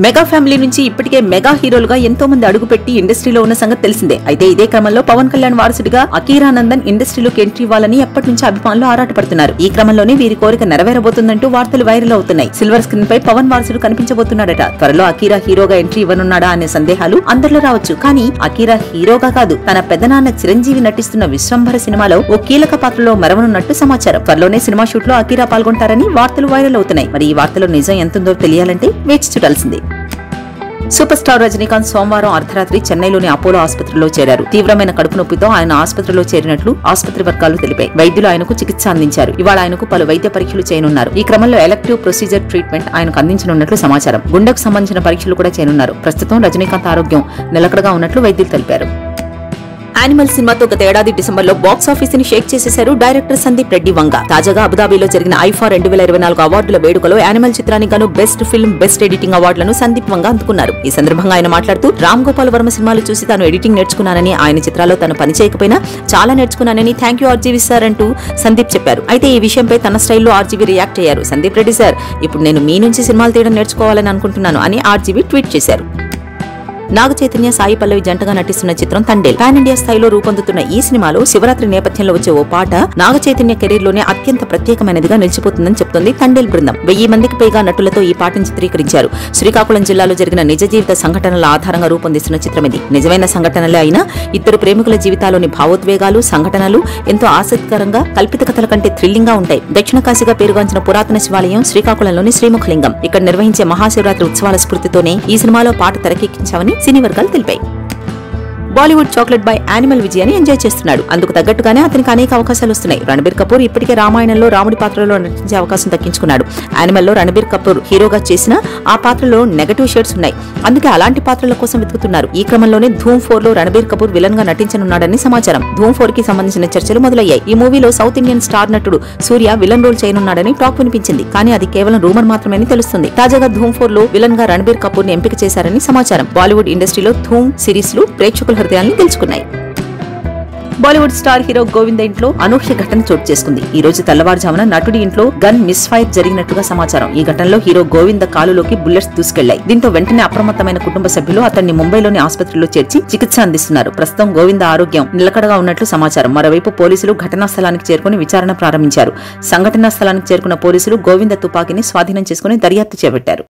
Mega family నుంచి ఇప్పటికే mega హీరోలుగా ఎంతో మంది అడుగుపెట్టి ఇండస్ట్రీలో ఉన్న సంగతి తెలిసిందే. అయితే ఇదే క్రమంలో పవన్ కళ్యాణ్ వారసుడిగా అకీరానందన్ ఇండస్ట్రీలోకి ఎంట్రీ ఇవ్వాలని ఎప్పటి నుంచి అభిమానులు ఆరాటపడుతున్నారు. ఈ క్రమంలోనే వీరి కోరిక నెరవేరబోతుందంటూ వార్తలు వైరల్ అవుతున్నాయి. సిల్వర్ స్క్రీన్ పై పవన్ వారసుడు కనిపించబోతున్నాడట. త్వరలో అకీరా హీరోగా ఎంట్రీ ఇవ్వనున్నాడా అనే సందేహాలు అందరిలో రావచ్చు. కానీ అకీరా హీరోగా కాదు, తన పెద్దనాన్న చిరంజీవి నటిస్తున్న విశ్వంభర సినిమాలో ఓ కీలక పాత్రలో మెరవనున్నట్టు సమాచారం. త్వరలోనే సినిమా షూట్ లో అకీరా పాల్గొంటారని వార్తలు వైరల్ అవుతున్నాయి. మరి ఈ వార్తలో నిజం ఎంతుందో తెలియాలంటే వేచి చూడాల్సిందే. సూపర్ స్టార్ రజనీకాంత్ సోమవారం అర్ధరాత్రి చెన్నైలోని అపోలో ఆసుపత్రిలో చేరారు. తీవ్రమైన కడుపు నొప్పితో ఆయన ఆసుపత్రిలో చేరినట్లు ఆసుపత్రి వర్గాలు తెలిపాయి. వైద్యులు ఆయనకు చికిత్స అందించారు. ఇవాళ ఆయనకు పలు వైద్య పరీక్షలు చేయనున్నారు. ఈ క్రమంలో ఎలక్టివ్ ప్రొసీజర్ ట్రీట్మెంట్ ఆయనకు అందించనున్నట్లు సమాచారం. గుండెకు సంబంధించిన పరీక్షలు కూడా చేయనున్నారు. ప్రస్తుతం రజనీకాంత్ ఆరోగ్యం నిలకడగా ఉన్నట్లు వైద్యులు తెలిపారు. యానిమల్ సినిమాతో గత ఏడాది డిసెంబర్లో బాక్స్ ఆఫీస్ ని షేక్ చేసేశారు డైరెక్టర్ సందీప్ రెడ్డి వంగ. తాజాగా అబుదాబిలో జరిగిన ఐఫా 2024 అవార్డుల వేడుకలో యానిమల్ చిత్రానికి గాను బెస్ట్ ఫిల్మ్, బెస్ట్ ఎడిటింగ్ అవార్డులను సందీప్ వంగ అందుకున్నారు. ఈ సందర్భంగా ఆయన మాట్లాడుతూ రామ్ గోపాల్ వర్మ సినిమాలు చూసి తాను ఎడిటింగ్ నేర్చుకున్నానని, ఆయన చిత్రాల్లో తను పని చేయకపోయినా చాలా నేర్చుకున్నానని థ్యాంక్ యూ ఆర్జీవి సార్ అంటూ సందీప్ చెప్పారు. అయితే ఈ విషయంపై తన స్టైల్లో ఆర్జీవి రియాక్ట్ అయ్యారు. సందీప్ రెడ్డి సార్, ఇప్పుడు నేను మీ నుంచి సినిమాలు తీయడం నేర్చుకోవాలని అనుకుంటున్నాను అని ఆర్జీవి ట్వీట్ చేశారు. నాగ చైతన్య, సాయి పల్లవి జంటగా నటిస్తున్న చిత్రం తండేల్. పాన్ ఇండియా స్థాయిలో రూపొందుతున్న ఈ సినిమాలో శివరాత్రి నేపథ్యంలో వచ్చే ఓ పాట నాగ చైతన్య కెరీర్ లోనే అత్యంత ప్రత్యేకమైనదిగా నిలిచిపోతుందని చెప్తోంది తండేల్ బృందం. 1000 మందికి పైగా నటులతో ఈ పాటను చిత్రీకరించారు. శ్రీకాకుళం జిల్లాలో జరిగిన నిజ జీవిత సంఘటనల ఆధారంగా రూపొందిస్తున్న చిత్రం ఇది. నిజమైన సంఘటనలే అయినా ఇద్దరు ప్రేమికుల జీవితాల్లోని భావోద్వేగాలు, సంఘటనలు ఎంతో ఆసక్తికరంగా, కల్పిత కథల కంటే థ్రిల్లింగ్ గా ఉంటాయి. దక్షిణ కాశీగా పేరుగాంచిన పురాతన శివాలయం శ్రీకాకుళంలోని శ్రీముఖలింగం. ఇక్కడ నిర్వహించే మహాశివరాత్రి ఉత్సవాల స్ఫూర్తితోనే ఈ సినిమాలో పాట తెరకెక్కించామని సినీ వర్గాలు తెలిపాయి. బాలీవుడ్ చాక్లెట్ బాయ్ యానిమల్ విజయాన్ని ఎంజాయ్ చేస్తున్నాడు. అందుకు తగ్గట్టుగానే అతనికి అనేక అవకాశాలు వస్తున్నాయి. రణబీర్ కపూర్ ఇప్పటికే రామాయణంలో రాముడి పాత్రలో నటించే అవకాశం దక్కించుకున్నాడు. యానిమల్లో రణబీర్ కపూర్ హీరోగా చేసిన ఆ పాత్రలో నెగటివ్ షేడ్స్ ఉన్నాయి. అందుకే అలాంటి పాత్రల కోసం వెతుకుతున్నారు. ఈ క్రమంలోనే ధూమ్ 4 లో రణబీర్ కపూర్ విలన్ గా నటించనున్నాడని సమాచారం. ధూమ్ 4 కి సంబంధించిన చర్చలు మొదలయ్యాయి. ఈ మూవీలో సౌత్ ఇండియన్ స్టార్ నటుడు సూర్య విలన్ రోల్ చేయనున్నాడని టాక్ వినిపించింది. కానీ అది కేవలం రూమర్ మాత్రమే తెలుస్తుంది. తాజాగా ధూమ్ 4 లో విలన్ గా రణబీర్ కపూర్ ని ఎంపిక చేశారని సమాచారం. బాలీవుడ్ ఇండస్ట్రీలో ధూమ్ సిరీస్ లు ప్రేక్షకుల హృదయాన్ని గెలుచుకున్నాయి. బాలీవుడ్ స్టార్ హీరో గోవింద ఇంట్లో అనూహ్య ఘటన చోటు చేసుకుంది. ఈ రోజు తెల్లవారుజామున నటుడి ఇంట్లో గన్ మిస్ ఫైర్ జరిగినట్టుగా సమాచారం. ఈ ఘటనలో హీరో గోవింద కాలులోకి బుల్లెట్స్ దూసుకెళ్లాయి. దీంతో వెంటనే అప్రమత్తమైన కుటుంబ సభ్యులు అతన్ని ముంబైలోని ఆసుపత్రిలో చేర్చి చికిత్స అందిస్తున్నారు. ప్రస్తుతం గోవింద ఆరోగ్యం నిలకడగా ఉన్నట్లు సమాచారం. మరోవైపు పోలీసులు ఘటనా స్థలానికి చేరుకుని విచారణ ప్రారంభించారు. సంఘటనా స్థలానికి చేరుకున్న పోలీసులు గోవింద తుపాకీని స్వాధీనం చేసుకుని దర్యాప్తు చేపట్టారు.